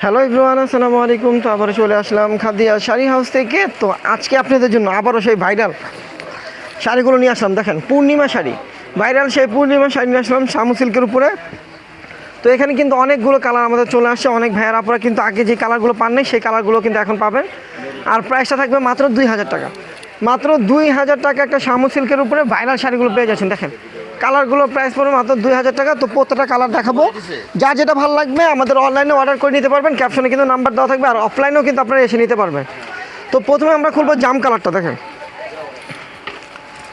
Hello everyone, আসসালামু আলাইকুম। তো আবারও চলে আসলাম খাদিয়া শাড়ি হাউস থেকে। তো আজকে আপনাদের জন্য আবারও সেই ভাইরাল শাড়িগুলো নিয়ে আসলাম। দেখেন, পূর্ণিমা শাড়ি, ভাইরাল সেই পূর্ণিমা শাড়ি নিয়ে আসলাম শামু সিল্কের উপরে। তো এখানে কিন্তু অনেকগুলো কালার আমাদের চলে আসছে। অনেক ভাইয়ার আপনারা কিন্তু আগে যে কালারগুলো পান নাই সেই কালারগুলো কিন্তু এখন পাবেন। আর প্রাইসটা থাকবে মাত্র 2000 টাকা। মাত্র 2000 টাকা একটা শামু সিল্কের উপরে ভাইরাল শাড়িগুলো পেয়ে যাচ্ছেন। দেখেন কালারগুলো প্রাইস পড়বে মাত্র 2000 টাকা। তো প্রত্যেকটা কালার দেখাবো, যা যেটা ভালো লাগবে আমাদের অনলাইনে অর্ডার করে নিতে পারবেন। ক্যাপশনে কিন্তু নাম্বার দেওয়া থাকবে, আর অফলাইনেও কিন্তু আপনারা এসে নিতে পারবেন। তো প্রথমে আমরা খুলবো জাম কালারটা। দেখেন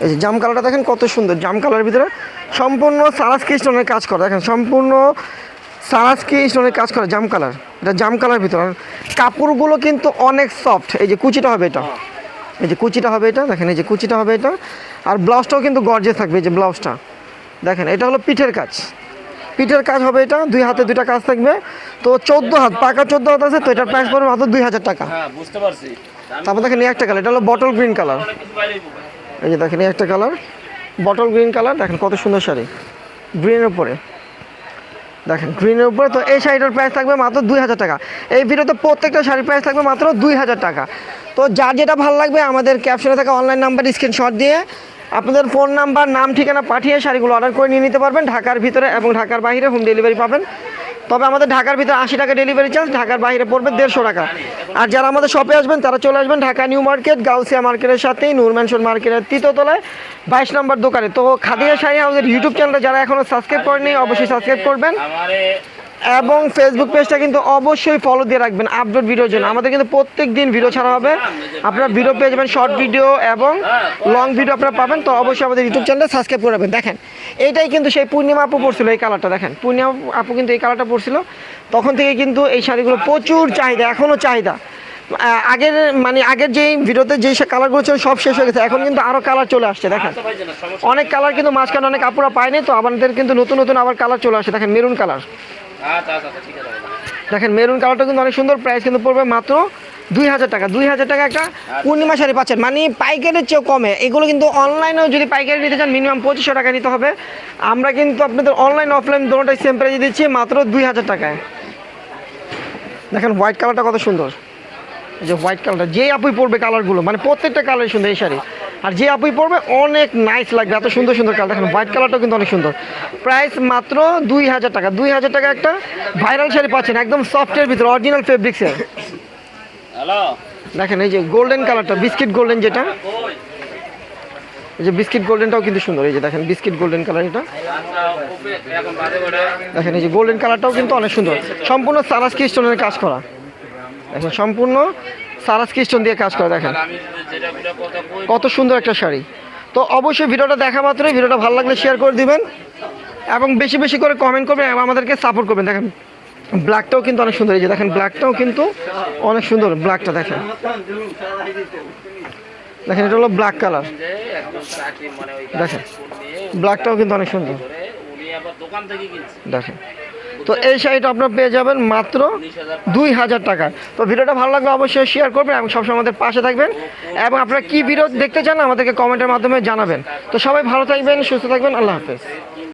এই যে জাম কালারটা, দেখেন কত সুন্দর। জাম কালারের ভিতরে সম্পূর্ণ সারাস্কি স্টোনের কাজ করা। দেখেন সম্পূর্ণ সারাস্কি স্টোনের কাজ করা জাম কালার। এটা জাম কালারের ভিতরে কাপড়গুলো কিন্তু অনেক সফট। এই যে কুচিটা হবে এটা, এই যে কুচিটা হবে এটা, দেখেন এই যে কুচিটা হবে এটা। আর ব্লাউজটাও কিন্তু গর্জে থাকবে। এই যে ব্লাউজটা দেখেন, এটা হলো পিঠের কাজ, পিঠের কাজ হবে এটা। দুই হাতে দুইটা কাজ থাকবে। তো 14 হাত, পাকা 14 হাত আছে। তো এটার প্রাইস পড়বে মাত্র 2000 টাকা। তারপর দেখেন এই একটা কালার, এটা হলো বটল গ্রিন কালার। এই যে দেখেন এই একটা কালার, বটল গ্রিন কালার। দেখেন কত সুন্দর শাড়ি, গ্রিনের উপরে। দেখেন গ্রিনের উপরে। তো এই শাড়িটার প্রাইস থাকবে মাত্র 2000 টাকা। এই ভিডিওতে প্রত্যেকটা শাড়ির প্রাইস থাকবে মাত্র 2000 টাকা। তো যার যেটা ভালো লাগবে আমাদের ক্যাপশনে থাকা অনলাইন নাম্বার স্ক্রিনশট দিয়ে আপনাদের ফোন নাম্বার, নাম, ঠিকানা পাঠিয়ে শাড়িগুলো অর্ডার করে নিয়ে নিতে পারবেন। ঢাকার ভিতরে এবং ঢাকার বাইরে হোম ডেলিভারি পাবেন। তবে আমাদের ঢাকার ভিতরে 80 টাকা ডেলিভারি চার্জ, ঢাকার বাইরে পড়বে 150 টাকা। আর যারা আমাদের শপে আসবেন তারা চলে আসবেন ঢাকা নিউ মার্কেট, গাউসিয়া মার্কেটের সাথেই নূর ম্যানশন মার্কেটের 3য় তলায় 22 নম্বর দোকানে। তো খাদিয়া শাড়ি হাউসের ইউটিউব চ্যানেলটা যারা এখনও সাবস্ক্রাইব করেনি অবশ্যই সাবস্ক্রাইব করবেন, এবং ফেসবুক পেজটা কিন্তু অবশ্যই ফলো দিয়ে রাখবেন আপডেট ভিডিওর জন্য। আমাদের কিন্তু প্রত্যেক দিন ভিডিও ছাড়া হবে। আপনারা ভিডিও পেয়ে যাবেন, শর্ট ভিডিও এবং লং ভিডিও আপনারা পাবেন। তো অবশ্যই আমাদের ইউটিউব চ্যানেলে সাবস্ক্রাইব করে রাখবেন। দেখেন এইটাই কিন্তু সেই পূর্ণিমা আপু পড়ছিল এই কালারটা। দেখেন পূর্ণিমা আপু কিন্তু এই কালারটা পড়ছিল, তখন থেকে কিন্তু এই শাড়িগুলো প্রচুর চাহিদা, এখনও চাহিদা। আগের যেই ভিডিওতে যেই কালারগুলো ছিল সব শেষ হয়ে গেছে, এখন কিন্তু আরও কালার চলে আসছে। দেখেন অনেক কালার কিন্তু মাঝখানে অনেক আপুরা পায়নি, তো আমাদের কিন্তু নতুন নতুন আবার কালার চলে আসছে। দেখেন মেরুন কালার, দেখেন মেরুন কালারটা কিন্তু অনেক সুন্দর। প্রাইস কিন্তু পড়বে মাত্র 2000 টাকা। 2000 টাকা একটা পূর্ণিমা শাড়ি পাচ্ছেন, মানে পাইকারের চেয়েও কমে। এগুলো কিন্তু অনলাইনেও যদি পাইকারি নিতে চান মিনিমাম 2500 টাকা নিতে হবে। আমরা কিন্তু আপনাদের অনলাইন অফলাইন দুটোটাই সেম প্রাইসে দিচ্ছি মাত্র 2000 টাকায়। দেখেন হোয়াইট কালারটা কত সুন্দর। এই যে হোয়াইট কালারটা যে আপুই পরবে কালারগুলো, মানে প্রত্যেকটা কালারই সুন্দর এই শাড়ি। আর যে আপুই পরবে অনেক নাইস লাগবে, এত সুন্দর সুন্দর কালার। দেখেন হোয়াইট কালারটাও কিন্তু অনেক সুন্দর। প্রাইস মাত্র 2000 টাকা। 2000 টাকা একটা ভাইরাল শাড়ি পাচ্ছেন একদম সফটের ভিতরে, অরিজিনাল ফেব্রিক্সের। দেখেন এই যে গোল্ডেন কালারটা, বিস্কিট গোল্ডেন যেটা, এই যে বিস্কিট গোল্ডেনটাও কিন্তু সুন্দর। এই যে দেখেন বিস্কিট গোল্ডেন কালার এটা। দেখেন এই যে গোল্ডেন কালারটাও কিন্তু অনেক সুন্দর, সম্পূর্ণ সারাস্কি স্টোনের কাজ করা। দেখেন সম্পূর্ণ সারাস্কি স্টোন দিয়ে কাজ করা। দেখেন কত সুন্দর একটা শাড়ি। তো অবশ্যই ভিডিওটা দেখা মাত্রই ভিডিওটা ভালো লাগলে শেয়ার করে দিবেন, এবং বেশি বেশি করে কমেন্ট করবেন এবং আমাদেরকে সাপোর্ট করবেন। দেখেন ব্ল্যাকটাও কিন্তু অনেক সুন্দর। এই যে দেখেন ব্ল্যাকটাও কিন্তু অনেক সুন্দর। ব্ল্যাকটা দেখেন, দেখেন এটা হলো ব্ল্যাক কালার। দেখেন ব্ল্যাকটাও কিন্তু অনেক সুন্দর। দেখেন তো এই শাড়িটা আপনারা পেয়ে যাবেন মাত্র 2000 টাকায়। তো ভিডিওটা ভালো লাগলে অবশ্যই শেয়ার করবেন এবং সবসময় আমাদের পাশে থাকবেন, এবং আপনারা কী ভিডিও দেখতে চান আমাদেরকে কমেন্টের মাধ্যমে জানাবেন। তো সবাই ভালো থাকবেন, সুস্থ থাকবেন, আল্লাহ হাফেজ।